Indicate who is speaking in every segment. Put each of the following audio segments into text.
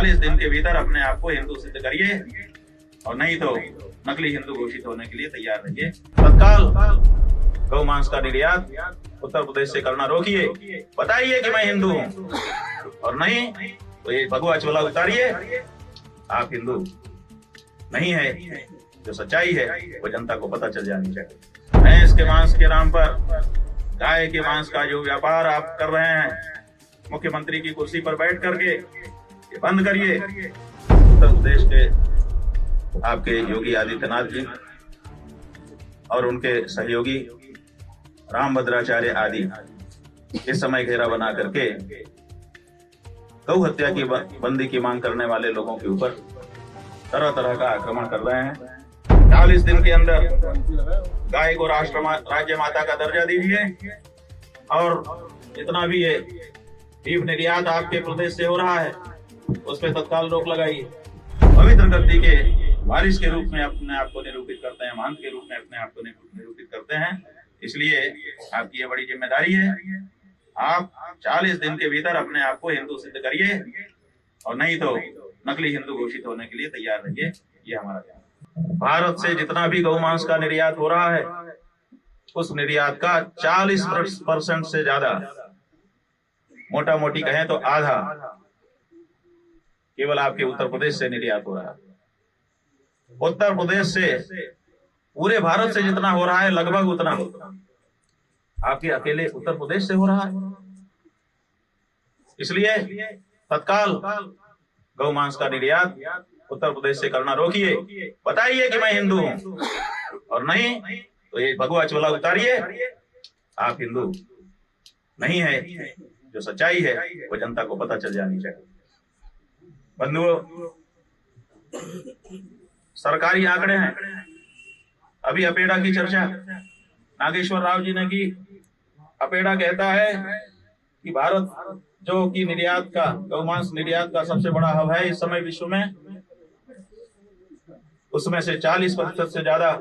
Speaker 1: 40 दिन के भीतर अपने आप को हिंदू सिद्ध करिए, और नहीं तो नकली हिंदू घोषित होने के लिए तैयार रहिए। तत्काल गौ मांस का निर्यात उत्तर प्रदेश से करना रोकिए, बताइए कि मैं हिंदू हूँ, और नहीं तो ये भगवा चोला उतारिए, आप हिंदू नहीं है। जो सच्चाई है वो जनता को पता चल जानी चाहिए। भैंस के मांस के नाम पर गाय के मांस का जो व्यापार आप कर रहे हैं मुख्यमंत्री की कुर्सी पर बैठ करके, ये बंद करिए। उत्तर प्रदेश के आपके योगी आदित्यनाथ जी और उनके सहयोगी रामभद्राचार्य आदि इस समय घेरा बना करके गौ हत्या की बंदी की मांग करने वाले लोगों के ऊपर तरह तरह का आक्रमण कर रहे हैं। 40 दिन के अंदर गाय को राज्य माता का दर्जा दीजिए, और जितना भी ये बीफ निर्यात आपके प्रदेश से हो रहा है उस पर तत्काल रोक लगाइए। पवित्र गद्दी के वारिस के रूप में अपने आप को निरूपित करते हैं, महंत के रूप में अपने आप को निरूपित करते हैं, इसलिए आपकी ये बड़ी जिम्मेदारी है। आप 40 दिन के भीतर अपने आप को हिंदू सिद्ध करिए, और नहीं तो नकली हिंदू घोषित होने के लिए तैयार रहिए। ये हमारा ध्यान। भारत से जितना भी गौ मांस का निर्यात हो रहा है उस निर्यात का 40% से ज्यादा, मोटा मोटी कहें तो आधा, केवल आपके उत्तर प्रदेश से निर्यात हो रहा है। उत्तर प्रदेश से पूरे भारत से जितना हो रहा है लगभग उतना आपके अकेले उत्तर प्रदेश से हो रहा है। इसलिए तत्काल गौ मांस का निर्यात उत्तर प्रदेश से करना रोकिए, बताइए कि मैं हिंदू हूं, और नहीं तो ये भगवा चोला उतारिए, आप हिंदू नहीं है। जो सच्चाई है वो जनता को पता चल जानी चाहिए। बंधुओं, सरकारी आंकड़े हैं। अभी अपेड़ा की चर्चा नागेश्वर राव जी ने की। अपेड़ा कहता है कि भारत जो कि निर्यात का, गौमांस निर्यात का सबसे बड़ा हब है इस समय विश्व में, उसमें से 40% से ज्यादा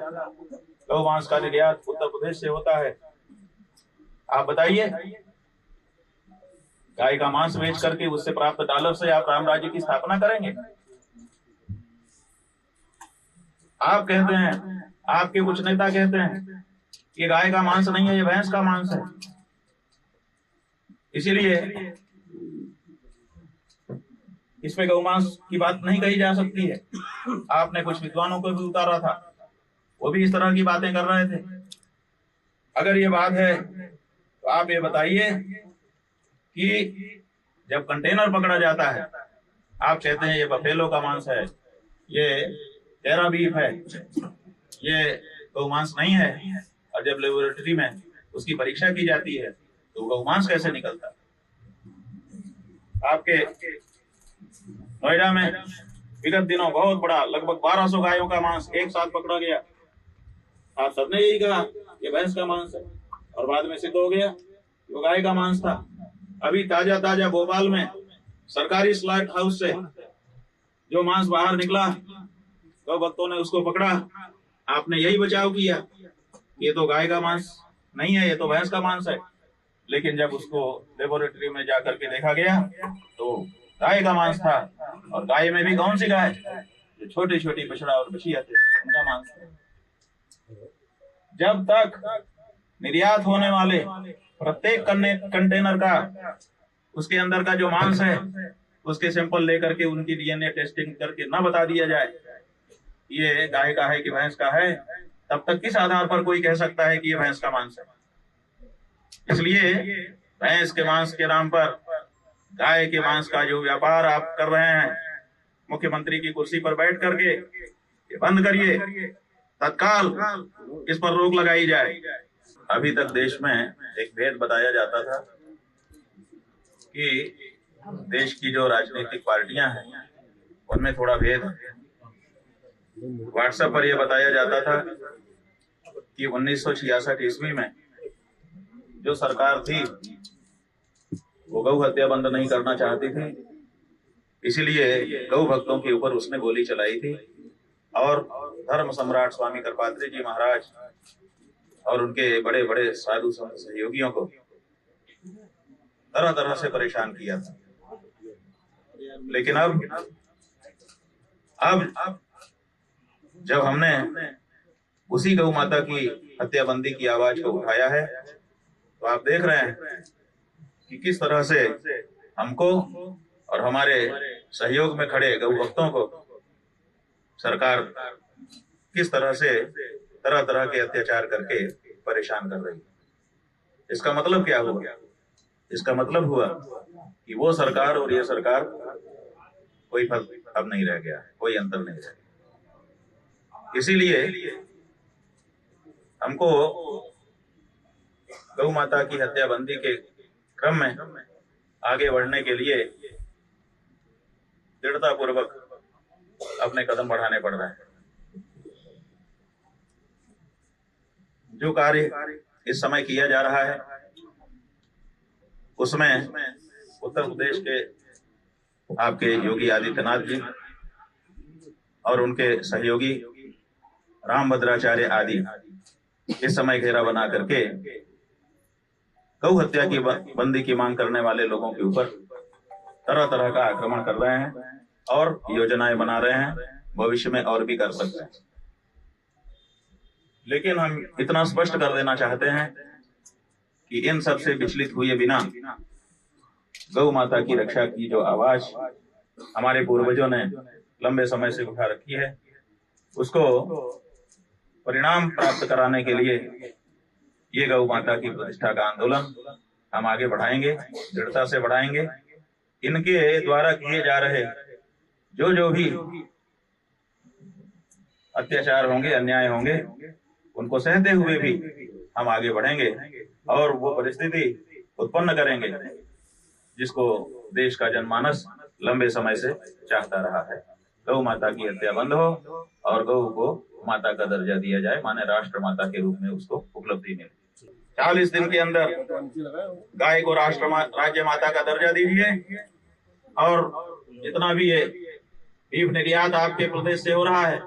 Speaker 1: गौमांस का निर्यात उत्तर प्रदेश से होता है। आप बताइए, गाय का मांस बेच करके उससे प्राप्त डॉलर से आप राम राज्य की स्थापना करेंगे? आप कहते हैं, आपके कुछ नेता कहते हैं ये गाय का मांस नहीं है, ये भैंस का मांस है। इसीलिए इसमें गौमांस की बात नहीं कही जा सकती है। आपने कुछ विद्वानों को भी उतारा था, वो भी इस तरह की बातें कर रहे थे। अगर ये बात है तो आप ये बताइए कि जब कंटेनर पकड़ा जाता है, आप कहते हैं ये बफेलो का मांस है, ये टेरा बीफ है, ये गौमांस नहीं है, और जब लेबोरेटरी में उसकी परीक्षा की जाती है तो गौमांस कैसे निकलता है? आपके नोएडा में विगत दिनों बहुत बड़ा, लगभग 1200 गायों का मांस एक साथ पकड़ा गया। आप सबने यही कहा ये भैंस का मांस है, और बाद में सिद्ध हो गया वो गाय का मांस था। अभी ताजा ताजा भोपाल में सरकारी स्लॉट हाउस से जो मांस बाहर निकला, तो भक्तों ने उसको पकड़ा, आपने यही बचाव किया, ये तो गाय का मांस नहीं है, ये तो भैंस का मांस है। लेकिन जब उसको लेबोरेटरी में जाकर के देखा गया तो गाय का मांस था, और गाय में भी कौन सी गाय, जो छोटी छोटी बछड़ा और बछिया थे उनका मांस था। जब तक निर्यात होने वाले प्रत्येक कंटेनर का, उसके अंदर का जो मांस है उसके सैंपल लेकर के उनकी डीएनए टेस्टिंग करके न बता दिया जाए ये गाय का है कि भैंस का है, तब तक किस आधार पर कोई कह सकता है कि ये भैंस का मांस है? इसलिए भैंस के मांस के नाम पर गाय के मांस का जो व्यापार आप कर रहे हैं मुख्यमंत्री की कुर्सी पर बैठ करके, ये बंद करिए। तत्काल इस पर रोक लगाई जाए। अभी तक देश में एक भेद बताया जाता था कि देश की जो राजनीतिक पार्टियां हैं उनमें थोड़ा भेद है। व्हाट्सएप पर यह बताया जाता था कि 1966 ईस्वी में जो सरकार थी वो गौ हत्या बंद नहीं करना चाहती थी, इसीलिए गौ भक्तों के ऊपर उसने गोली चलाई थी, और धर्म सम्राट स्वामी करपात्री जी महाराज और उनके बड़े बड़े साधु संत सहयोगियों को तरह तरह से परेशान किया था। लेकिन अब जब हमने उसी गौ माता की हत्याबंदी की आवाज को उठाया है, तो आप देख रहे हैं कि किस तरह से हमको और हमारे सहयोग में खड़े गौ भक्तों को सरकार किस तरह से तरह तरह के अत्याचार करके परेशान कर रही है। इसका मतलब क्या हुआ? इसका मतलब हुआ कि वो सरकार और ये सरकार कोई फर्क अब नहीं रह गया है, कोई अंतर नहीं रह गया। इसीलिए हमको गौ माता की हत्याबंदी के क्रम में आगे बढ़ने के लिए दृढ़ता पूर्वक अपने कदम बढ़ाने पड़ रहे हैं। जो कार्य इस समय किया जा रहा है उसमें उत्तर प्रदेश के आपके योगी आदित्यनाथ जी और उनके सहयोगी रामभद्राचार्य आदि इस समय घेरा बना करके गौ हत्या की बंदी की मांग करने वाले लोगों के ऊपर तरह तरह का आक्रमण कर रहे हैं और योजनाएं बना रहे हैं, भविष्य में और भी कर सकते हैं। लेकिन हम इतना स्पष्ट कर देना चाहते हैं कि इन सब से विचलित हुए बिना गौ माता की रक्षा की जो आवाज हमारे पूर्वजों ने लंबे समय से उठा रखी है, उसको परिणाम प्राप्त कराने के लिए ये गौ माता की प्रतिष्ठा का आंदोलन हम आगे बढ़ाएंगे, दृढ़ता से बढ़ाएंगे। इनके द्वारा किए जा रहे जो भी अत्याचार होंगे, अन्याय होंगे, उनको सहते हुए भी हम आगे बढ़ेंगे और वो परिस्थिति उत्पन्न करेंगे जिसको देश का जनमानस लंबे समय से चाहता रहा है। गौ माता की हत्या बंद हो और गौ को माता का दर्जा दिया जाए, माने राष्ट्र माता के रूप में उसको उपलब्धि मिले। 40 दिन के अंदर गाय को राज्य माता का दर्जा दीजिए और जितना भी ये बीफ निर्यात आपके प्रदेश से हो रहा है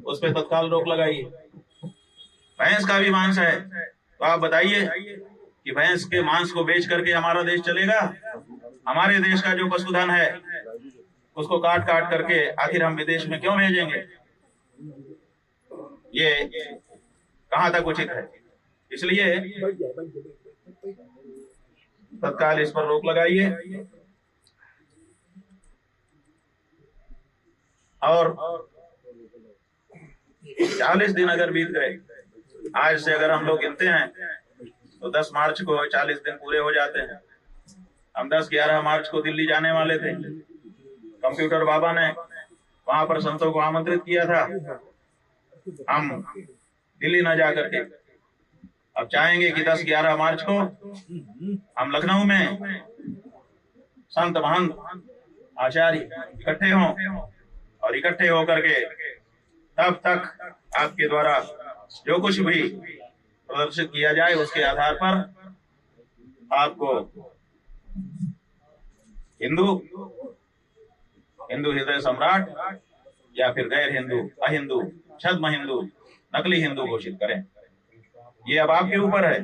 Speaker 1: उस पर तत्काल रोक लगाइए। भैंस का भी मांस है, तो आप बताइए कि भैंस के मांस को बेच करके हमारा देश चलेगा? हमारे देश का जो पशुधन है उसको काट काट करके आखिर हम विदेश में क्यों भेजेंगे? ये कहां तक उचित है? इसलिए तत्काल इस पर रोक लगाइए और 40 दिन अगर बीत गए, आज से अगर हम लोग गिनते हैं तो 10 मार्च को 40 दिन पूरे हो जाते हैं। हम 10-11 मार्च को दिल्ली जाने वाले थे। कंप्यूटर बाबा ने वहां पर संतों को आमंत्रित किया था, हम दिल्ली न जा करके अब चाहेंगे कि 10-11 मार्च को हम लखनऊ में संत महंत आचार्य इकट्ठे हों और इकट्ठे होकर के तब तक आपके द्वारा जो कुछ भी प्रदर्शित किया जाए उसके आधार पर आपको हिंदू हृदय सम्राट या फिर गैर हिंदू, अहिंदू, छद्म हिंदू, नकली हिंदू घोषित करें। ये अब आपके ऊपर है।